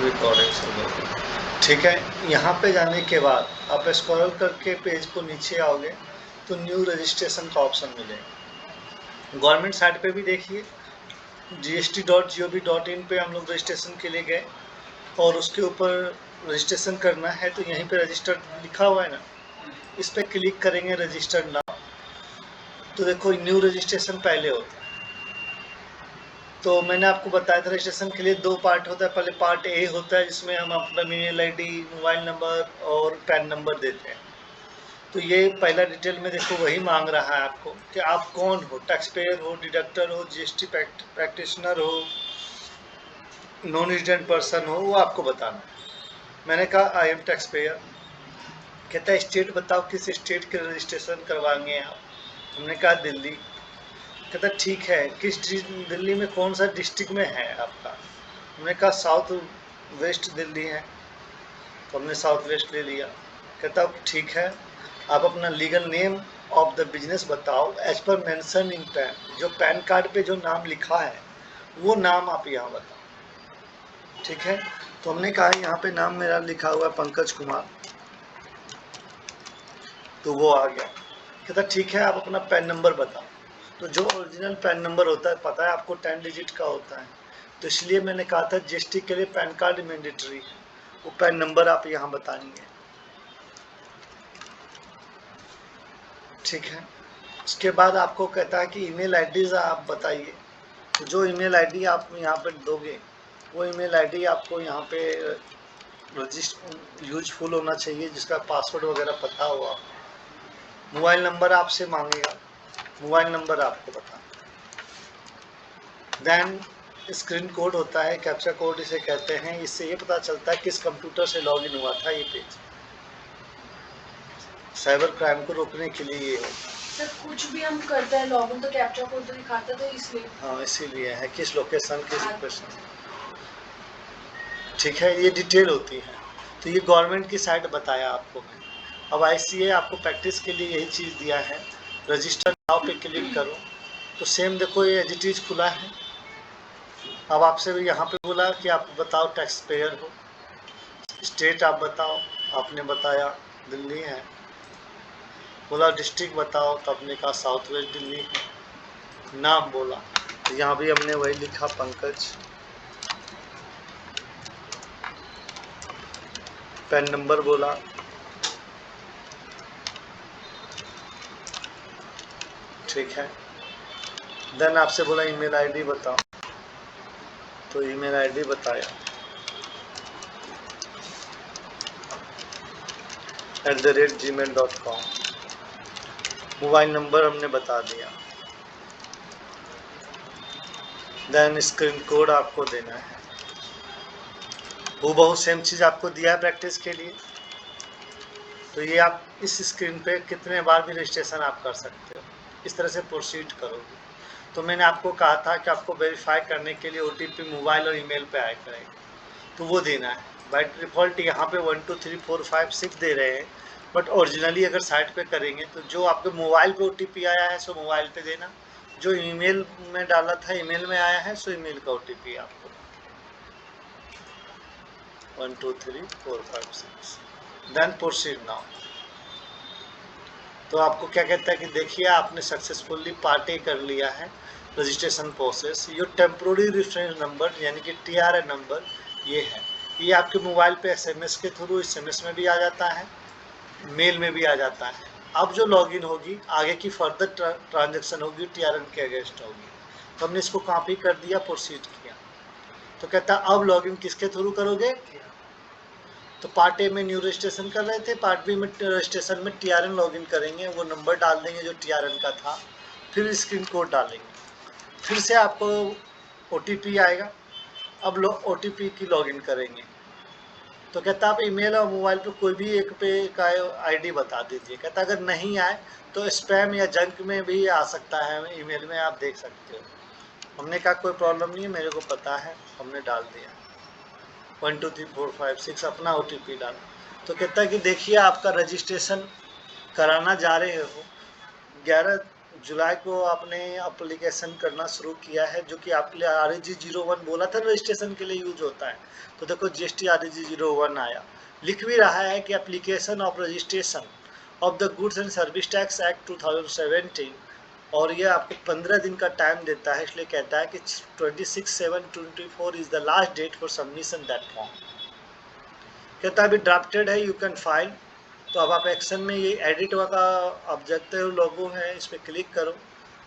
Recording शुरू हो गई। ठीक है, यहाँ पे जाने के बाद आप स्क्रॉल करके पेज को नीचे आओगे तो न्यू रजिस्ट्रेशन का ऑप्शन मिलेगा। गवर्नमेंट साइट पे भी देखिए, gst.gov.in पे हम लोग रजिस्ट्रेशन के लिए गए और उसके ऊपर रजिस्ट्रेशन करना है तो यहीं पे रजिस्टर्ड लिखा हुआ है ना, इस पर क्लिक करेंगे रजिस्टर्ड नाउ। तो देखो न्यू रजिस्ट्रेशन पहले होता है। तो मैंने आपको बताया था रजिस्ट्रेशन के लिए 2 पार्ट होता है। पहले पार्ट ए होता है जिसमें हम अपना ईमेल आईडी, मोबाइल नंबर और पैन नंबर देते हैं। तो ये पहला डिटेल में देखो वही मांग रहा है आपको कि आप कौन हो, टैक्स पेयर हो, डिडक्टर हो, जीएसटी प्रैक्टिशनर हो, नॉन रेजिडेंट पर्सन हो, वो आपको बताना है। मैंने कहा आई एम टैक्स पेयर। कहता है स्टेट बताओ, किस स्टेट के रजिस्ट्रेशन करवाएंगे आप। हमने कहा दिल्ली। कहता ठीक है, किस दिल्ली में कौन सा डिस्ट्रिक्ट में है आपका। हमने कहा साउथ वेस्ट दिल्ली है, तो हमने साउथ वेस्ट ले लिया। कहता ठीक है, आप अपना legal name of the business बताओ as per mention in PAN. जो पैन कार्ड पे जो नाम लिखा है वो नाम आप यहाँ बताओ। ठीक है, तो हमने कहा यहाँ पे नाम मेरा लिखा हुआ है पंकज कुमार, तो वो आ गया। कहता ठीक है, आप अपना पैन नंबर बताओ। तो जो ओरिजिनल पैन नंबर होता है, पता है आपको 10 डिजिट का होता है, तो इसलिए मैंने कहा था जीएसटी के लिए पैन कार्ड मैंडेटरी है। वो पैन नंबर आप यहाँ बताएंगे। ठीक है, उसके बाद आपको कहता है कि ईमेल आईडी आप बताइए। तो जो ईमेल आईडी आप यहाँ पे दोगे वो ईमेल आईडी आपको यहाँ पे यूजफुल होना चाहिए, जिसका पासवर्ड वगैरह पता हो आपको। मोबाइल नंबर आपसे मांगेगा, मोबाइल नंबर आपको बताना। देन स्क्रीन कोड होता है, कैप्चा कोड इसे कहते हैं। इससे ये पता चलता है किस कंप्यूटर से लॉगिन हुआ था ये पेज। साइबर क्राइम को रोकने के लिए ये है। सर कुछ भी हम करते हैं लॉगिन तो कैप्चा कोड तो दिखाता है, तो इसलिए। हाँ, इसीलिए है किस लोकेशन किस लोकेशन। ठीक है, ये डिटेल होती है। तो ये गवर्नमेंट की साइट बताया आपको मैं। अब आईसीए आपको प्रैक्टिस के लिए यही चीज़ दिया है। रजिस्टर नाउ पे क्लिक करो तो सेम देखो ये एज इट इज खुला है। अब आपसे भी यहाँ पे बोला कि आप बताओ टैक्स पेयर हो, स्टेट आप बताओ, आपने बताया दिल्ली है। बोला डिस्ट्रिक्ट बताओ, तो आपने कहा साउथ वेस्ट दिल्ली है। नाम बोला तो यहाँ भी हमने वही लिखा पंकज। पैन नंबर बोला, ठीक है। देन आपसे बोला ईमेल आईडी बताओ, तो ईमेल आईडी बताया @gmail.com। मोबाइल नंबर हमने बता दिया। देन स्क्रीन कोड आपको देना है। वो बहुत सेम चीज़ आपको दिया है प्रैक्टिस के लिए। तो ये आप इस स्क्रीन पे कितने बार भी रजिस्ट्रेशन आप कर सकते हो। इस तरह से प्रोसीड करोगे। तो मैंने आपको कहा था कि आपको वेरीफाई करने के लिए ओटीपी मोबाइल और ईमेल पे आया करेगा, तो वो देना है। बाय डिफ़ॉल्ट यहाँ पे 1 2 3 4 5 6 दे रहे हैं, बट ओरिजिनली अगर साइट पे करेंगे तो जो आपके मोबाइल पे ओटीपी आया है सो मोबाइल पे देना, जो ईमेल में डाला था ईमेल में आया है सो ईमेल का ओटीपी आपको 1 2 3 4 5 6। Then proceed now. तो आपको क्या कहता है कि देखिए आपने सक्सेसफुली पार्ट ए कर लिया है registration process. Your temporary reference number यानी कि टीआरएन नंबर ये है। ये आपके मोबाइल पे एसएमएस के थ्रू, एसएमएस में भी आ जाता है, मेल में भी आ जाता है। अब जो लॉगिन होगी आगे की फर्दर ट्रांजेक्शन होगी टीआरएन के अगेंस्ट होगी। तो हमने इसको कॉपी कर दिया, प्रोसीड किया। तो कहता है अब लॉगिन किसके थ्रू करोगे। तो पार्ट ए में न्यू रजिस्ट्रेशन कर रहे थे, पार्ट बी में रजिस्ट्रेशन में टीआरएन लॉगिन करेंगे। वो नंबर डाल देंगे जो टीआरएन का था, फिर स्क्रीन कोड डालेंगे, फिर से आपको ओटीपी आएगा। अब ओटीपी की लॉगिन करेंगे। तो कहता आप ईमेल और मोबाइल पे कोई भी एक पे का आईडी बता दीजिए। कहता अगर नहीं आए तो स्पैम या जंक में भी आ सकता है, ईमेल में आप देख सकते हो। हमने कहा कोई प्रॉब्लम नहीं है, मेरे को पता है। हमने डाल दिया 1 2 3 4 5 6 अपना ओटीपी डाला। तो कहता है कि देखिए आपका रजिस्ट्रेशन कराना जा रहे हो 11 जुलाई को आपने एप्लीकेशन करना शुरू किया है, जो कि आपके लिए REG 01 बोला था रजिस्ट्रेशन के लिए यूज होता है। तो देखो GST REG 01 आया, लिख भी रहा है कि application of registration of the goods and service tax act 2017, और ये आपको 15 दिन का टाइम देता है, इसलिए कहता है कि 26/7/24 is the last date for submission that form. कहता है अभी ड्राफ्टेड है, यू कैन फाइल। तो अब आप एक्शन में ये एडिट का ऑब्जेक्टिव लोगो है, इस पर क्लिक करो।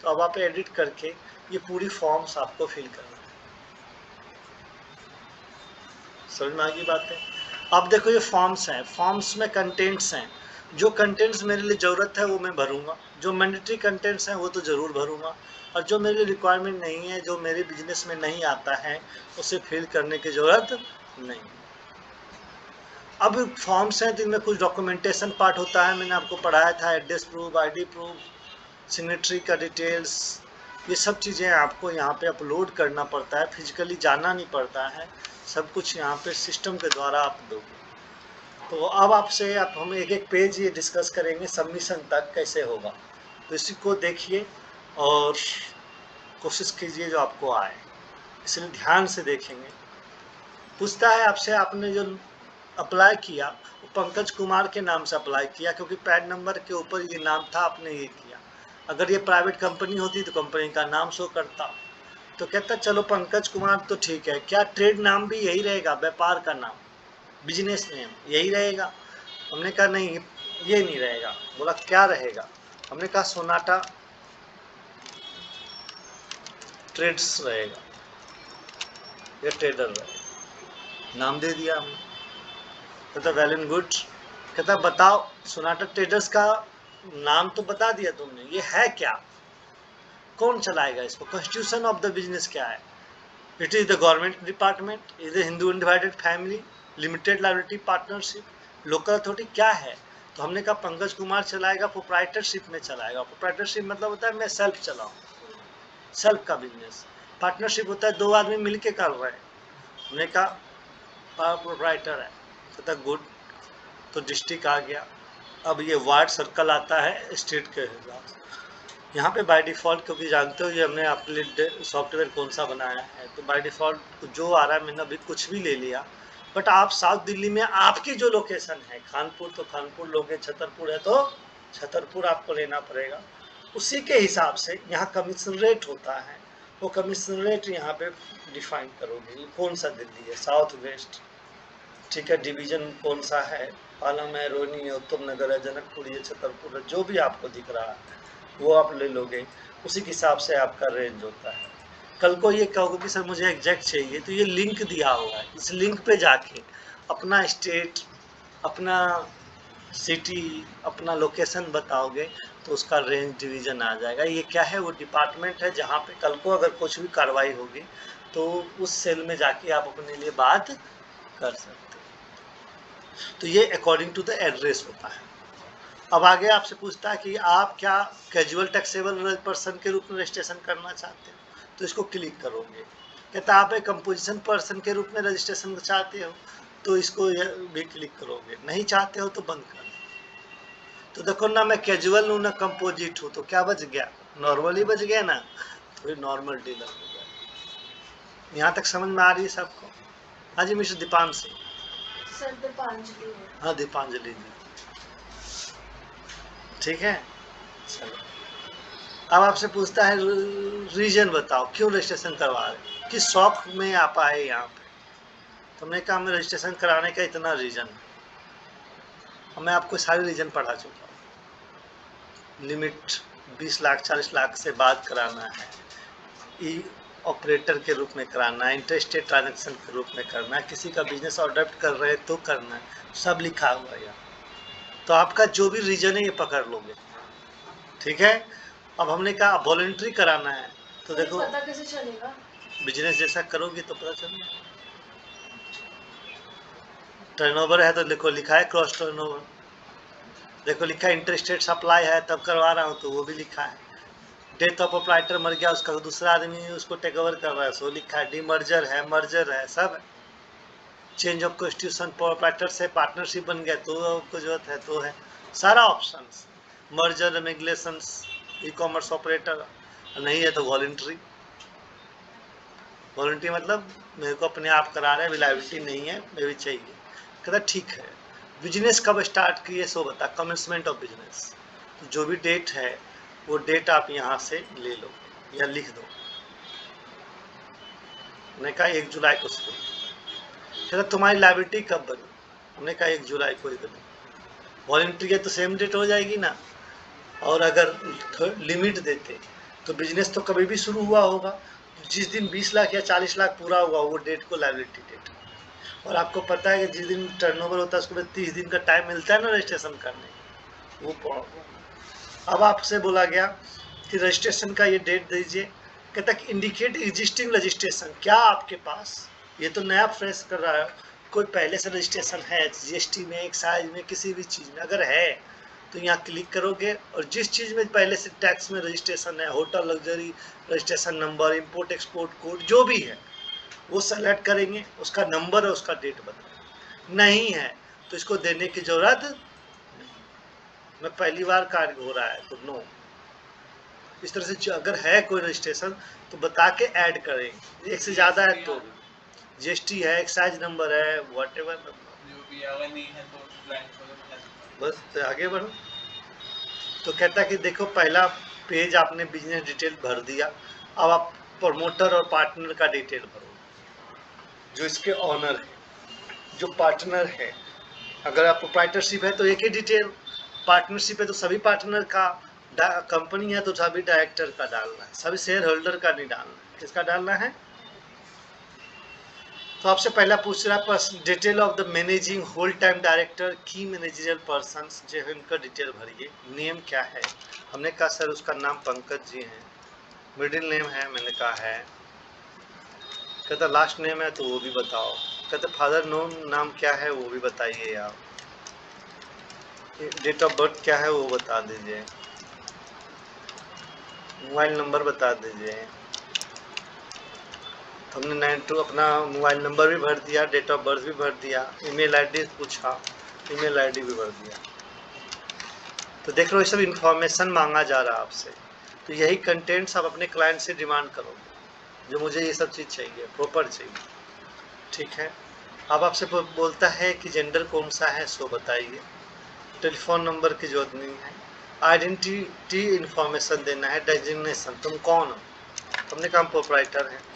तो अब आप एडिट करके ये पूरी फॉर्म्स आपको फिल करना है। समझ में आ गई बात है? अब देखो ये फॉर्म्स हैं, फॉर्म्स में कंटेंट्स हैं। जो कंटेंट्स मेरे लिए ज़रूरत है वो मैं भरूंगा, जो मैंडेटरी कंटेंट्स हैं वो तो ज़रूर भरूंगा, और जो मेरे लिए रिक्वायरमेंट नहीं है, जो मेरे बिजनेस में नहीं आता है, उसे फिल करने की ज़रूरत नहीं। अब फॉर्म्स हैं तो इनमें कुछ डॉक्यूमेंटेशन पार्ट होता है, मैंने आपको पढ़ाया था, address proof, ID proof, signatory का डिटेल्स, ये सब चीज़ें आपको यहाँ पे अपलोड करना पड़ता है, फिजिकली जाना नहीं पड़ता है, सब कुछ यहाँ पे सिस्टम के द्वारा आप दोगे। तो अब आपसे हम एक एक पेज ये डिस्कस करेंगे सबमिशन तक कैसे होगा, तो इसी को देखिए और कोशिश कीजिए जो आपको आए, इसलिए ध्यान से देखेंगे। पूछता है आपसे, आपने जो अप्लाई किया वो पंकज कुमार के नाम से अप्लाई किया, क्योंकि पैन नंबर के ऊपर ये नाम था, आपने ये किया। अगर ये प्राइवेट कंपनी होती तो कंपनी का नाम शो करता। तो कहता चलो पंकज कुमार तो ठीक है, क्या ट्रेड नाम भी यही रहेगा, व्यापार का नाम, बिजनेस नेम यही रहेगा? हमने कहा नहीं, ये नहीं रहेगा। बोला क्या रहेगा? हमने कहा सोनाटा ट्रेड्स रहेगा, ये ट्रेडर रहेगा, नाम दे दिया हमने। कहता वेल एंड गुड। कहता बताओ सोनाटा ट्रेडर्स का नाम तो बता दिया तुमने, ये है क्या, कौन चलाएगा इसको, कॉन्स्टिट्यूशन ऑफ द बिजनेस क्या है? It is the government department, is the Hindu undivided family, limited liability partnership, local authority क्या है? तो हमने कहा पंकज कुमार चलाएगा, प्रोप्राइटरशिप में चलाएगा। प्रोप्राइटरशिप मतलब होता है मैं सेल्फ चलाऊँ, सेल्फ का बिजनेस। पार्टनरशिप होता है दो आदमी मिलके कर रहे हैं। हमने कहा प्रोप्राइटर है। कहता गुड। तो डिस्ट्रिक्ट आ गया। अब ये वार्ड सर्कल आता है स्टेट के हिसाब से। यहाँ पे बाय डिफ़ॉल्ट, क्योंकि जानते हो ये हमने आपके लिए सॉफ्टवेयर कौन सा बनाया है, तो बाय डिफ़ॉल्ट जो आ रहा है, मैंने अभी कुछ भी ले लिया। बट आप साउथ दिल्ली में आपकी जो लोकेशन है, खानपुर तो खानपुर लोगे, छतरपुर है तो छतरपुर आपको लेना पड़ेगा। उसी के हिसाब से यहाँ कमिश्नरेट होता है, वो कमिश्नरेट यहाँ पे डिफाइन करोगे, कौन सा दिल्ली है, साउथ वेस्ट, ठीक है, डिवीजन कौन सा है, पालम है, रोहिणी है, उत्तम नगर है, जनकपुर है, छतरपुर है, जो भी आपको दिख रहा है वो आप ले लोगे। उसी के हिसाब से आपका रेंज होता है। कल को ये कहोगे कि सर मुझे एग्जैक्ट चाहिए, तो ये लिंक दिया हुआ है, इस लिंक पे जाके अपना स्टेट, अपना सिटी, अपना लोकेशन बताओगे तो उसका रेंज डिवीज़न आ जाएगा। ये क्या है, वो डिपार्टमेंट है जहाँ पे कल को अगर कुछ भी कार्रवाई होगी तो उस सेल में जाके आप अपने लिए बात कर सकते हो। तो ये अकॉर्डिंग टू द एड्रेस होता है। अब आगे आपसे पूछता है कि आप क्या कैजुअल टैक्सेबल पर्सन के रूप में रजिस्ट्रेशन करना चाहते हो, तो इसको क्लिक करोगे। कहता आप एक कंपोजिशन पर्सन के रूप में रजिस्ट्रेशन चाहते हो, तो इसको भी क्लिक करोगे। नहीं चाहते हो तो बंद कर दो। तो देखो ना, मैं कैजुअल हूँ ना कंपोजिट हूँ, तो क्या बच गया, नॉर्मल ही बच गया ना, तो नॉर्मल डीलर हो गया। यहाँ तक समझ में आ रही है सबको? हाँ जी मिस्टर दीपांशी। सर दीपांजलि है। हाँ दीपांजलि जी, ठीक है। चलो अब आपसे पूछता है रीजन बताओ, क्यों रजिस्ट्रेशन करवा रहे, किस शौक में आप आए यहाँ पे? तो हमने कहा हमें रजिस्ट्रेशन कराने का इतना रीजन है। मैं आपको सारे रीजन पढ़ा चुका हूँ। लिमिट 20 लाख 40 लाख से बात कराना है, ई ऑपरेटर के रूप में कराना है, इंटरेस्टेड ट्रांजेक्शन के रूप में करना है, किसी का बिजनेस अडॉप्ट कर रहे हैं तो करना है, सब लिखा हुआ है यहाँ। तो आपका जो भी रीजन है ये पकड़ लोगे, ठीक है। अब हमने कहा वॉलंटरी कराना है, तो सर देखो पता कैसे चलेगा? बिजनेस जैसा करोगे तो पता चल जाएगा। टर्नओवर है तो देखो लिखा है क्रॉस टर्नओवर, देखो लिखा है इंटरेस्टेड सप्लाई है तब करवा रहा हूँ, तो वो भी लिखा है। डेथ ऑफ प्रोप्राइटर, मर गया उसका दूसरा आदमी उसको टेक ओवर कर रहा है, सो लिखा है। डीमर्जर है, मर्जर है, सब है। चेंज ऑफ कॉन्स्टिट्यूशन, प्रोप्राइटर से पार्टनरशिप बन गया तो आपको जरूरत है तो है, सारा option. Merger regulations, e commerce operator, नहीं है तो वॉलंटरी। वॉलंटरी मतलब मेरे को अपने आप करा रहे हैं, लायबिलिटी नहीं है, मैं भी चाहिए। कहता ठीक है, बिजनेस कब स्टार्ट किए सो बता, कमेंसमेंट ऑफ बिजनेस। तो जो भी डेट है वो डेट आप यहाँ से ले लो या लिख दो। मैंने कहा 1 जुलाई को शुरू। कहता तुम्हारी लायबिलिटी कब बनी? हमने कहा 1 जुलाई को ही बनी। वॉलंटरी है तो सेम डेट हो जाएगी ना। और अगर लिमिट देते तो बिजनेस तो कभी भी शुरू हुआ होगा, जिस दिन 20 लाख या 40 लाख पूरा हुआ वो डेट को लायबिलिटी डेट। और आपको पता है कि जिस दिन टर्नओवर होता है उसके बाद 30 दिन का टाइम मिलता है ना रजिस्ट्रेशन करने, वो प्रॉब्लम। अब आपसे बोला गया कि रजिस्ट्रेशन का ये डेट दीजिए। कहता कि इंडिकेट एग्जिस्टिंग रजिस्ट्रेशन, क्या आपके पास, ये तो नया फ्रेश कर रहा है, कोई पहले से रजिस्ट्रेशन है जीएसटी में, एक्साइज में, किसी भी चीज़ में? अगर है तो यहाँ क्लिक करोगे और जिस चीज़ में पहले से टैक्स में रजिस्ट्रेशन है, hotel luxury registration number, import export code जो भी है वो सेलेक्ट करेंगे, उसका नंबर और उसका डेट बताएंगे। नहीं है तो इसको देने की जरूरत नहीं। मैं पहली बार कार्य हो रहा है तो नो। इस तरह से अगर है कोई रजिस्ट्रेशन तो बता के ऐड करेंगे, एक से ज़्यादा है तो जीएसटी है, एक्साइज नंबर है, व्हाटएवर नंबर, अगर नहीं है तो बस तो आगे बढ़ो। तो कहता कि देखो पहला पेज आपने बिजनेस डिटेल भर दिया, अब आप प्रमोटर और पार्टनर का डिटेल भरो, जो इसके ऑनर है, जो पार्टनर है। अगर आप प्रोप्राइटरशिप है तो एक ही डिटेल, पार्टनरशिप है तो सभी पार्टनर का, कंपनी है तो सभी डायरेक्टर का डालना है, सभी शेयर होल्डर का नहीं डालना है। किसका डालना है? तो आपसे पहला पूछ रहा है detail of the managing whole time director, की मैनेजरियल पर्सन, जो है उनका डिटेल भरिए। नेम क्या है? हमने कहा सर उसका नाम पंकज जी है। मिडिल नेम है? मैंने कहा है। कहता लास्ट नेम है तो वो भी बताओ। कहते फादर नाम क्या है वो भी बताइए आप। डेट ऑफ बर्थ क्या है वो बता दीजिए। मोबाइल नंबर बता दीजिए। हमने 92 अपना मोबाइल नंबर भी भर दिया, डेट ऑफ बर्थ भी भर दिया, ईमेल आईडी पूछा, ईमेल आईडी भी भर दिया। तो देख लो ये सब इंफॉर्मेशन मांगा जा रहा है आपसे। तो यही कंटेंट्स आप अपने क्लाइंट से डिमांड करोगे, जो मुझे ये सब चीज़ चाहिए, प्रॉपर चाहिए। ठीक है। अब आपसे बोलता है कि जेंडर कौन सा है सो बताइए। टेलीफोन नंबर की जरूरत नहीं है। आइडेंटिटी इंफॉर्मेशन देना है। डेजिग्नेशन, तुम कौन हो? तुमने कहा प्रोप्राइटर है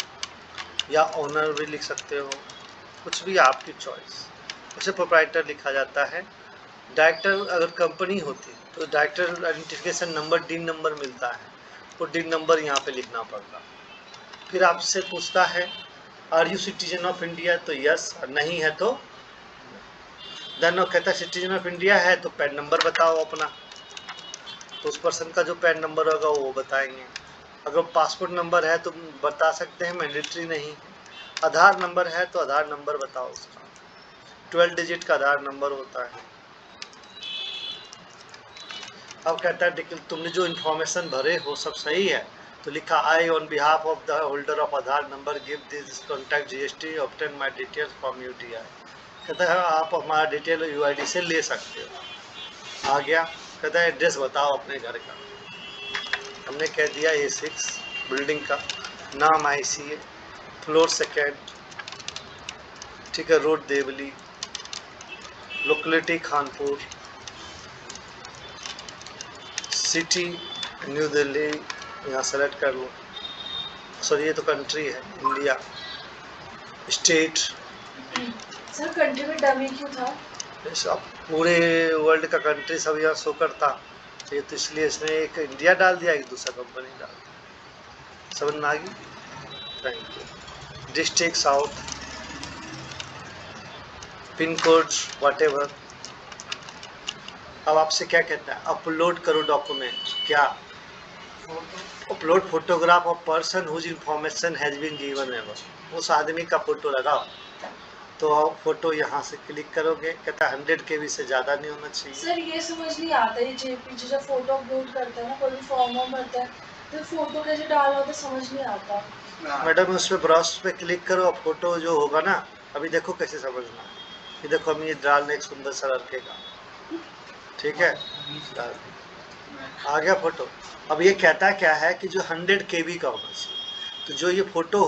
या ओनर भी लिख सकते हो, कुछ भी आपकी चॉइस। उसे प्रोप्राइटर लिखा जाता है। डायरेक्टर अगर कंपनी होती तो डायरेक्टर आइडेंटिफिकेशन नंबर, डिन नंबर मिलता है, वो डिन नंबर यहाँ पे लिखना पड़ता। फिर आपसे पूछता है are you citizen of India, तो यस, नहीं है तो देन वो कहता है सिटीजन ऑफ इंडिया है तो पैन नंबर बताओ अपना, तो उस पर्सन का जो पैन नंबर होगा वो बताएंगे। अगर पासपोर्ट नंबर है तो बता सकते हैं, मैंडेटरी नहीं है। आधार नंबर है तो आधार नंबर बताओ उसका, 12 डिजिट का आधार नंबर होता है। अब कहता है तुमने जो इन्फॉर्मेशन भरे हो सब सही है, तो लिखा I on behalf of the holder of Aadhaar number give this contact GST obtain my details from UTI. कहता है आप हमारा डिटेल यूआईडी से ले सकते हो। आ गया। कहता है एड्रेस बताओ अपने घर का। हमने कह दिया A6 बिल्डिंग का नाम, ICA, फ्लोर 2, ठीक है, road Devli, locality Khanpur, city New Delhi, यहाँ सेलेक्ट कर लो। सर ये तो कंट्री है इंडिया। स्टेट, सर कंट्री में डमी क्यों था? सब पूरे वर्ल्ड का कंट्री सब यहाँ शो करता, ये तो इसलिए इसने एक इंडिया डाल दिया, एक दूसरा कंपनी डाल दिया। समझ में आ गई? Thank you. District south, pin code whatever. अब आपसे क्या कहता है? अपलोड करो डॉक्यूमेंट। क्या? Upload photograph of person whose information has been given ever. उस आदमी का फोटो लगाओ। तो आप फोटो यहाँ से क्लिक करोगे। कहता है 100 KB से ज़्यादा नहीं होना चाहिए। सर ये समझ नहीं आता, ये जेपीजी जब फोटो अपलोड करता है ना, कोई भी फॉर्म भरता है तो फोटो कैसे डालना होता है समझ नहीं आता। मैडम उस पर ब्राउज पे क्लिक करो, अब फोटो जो होगा ना, अभी देखो कैसे समझना। ये देखो हम ये डाल एक सुंदर सा लड़के का, ठीक है, डाल। आ गया फोटो। अब ये कहता क्या है कि जो 100 KB का होना चाहिए, तो जो ये फोटो